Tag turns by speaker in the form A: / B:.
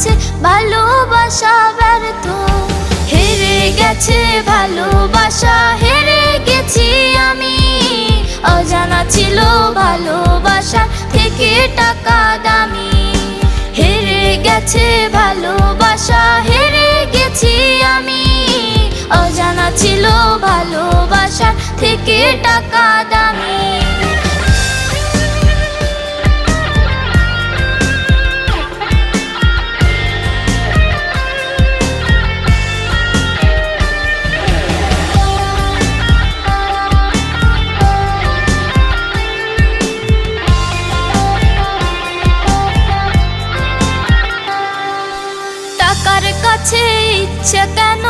A: কাছে ভালোবাসা ব্যর্থ। হেরে গেছে ভালোবাসা, হেরে গেছি আমি। অজানা ছিল ভালোবাসা থেকে টাকা দামি। হেরে গেছে ভালোবাসা, হেরে গেছি আমি। অজানা ছিল ভালোবাসা থেকে টাকা দামি। টাকার কাছে ইচ্ছে কেন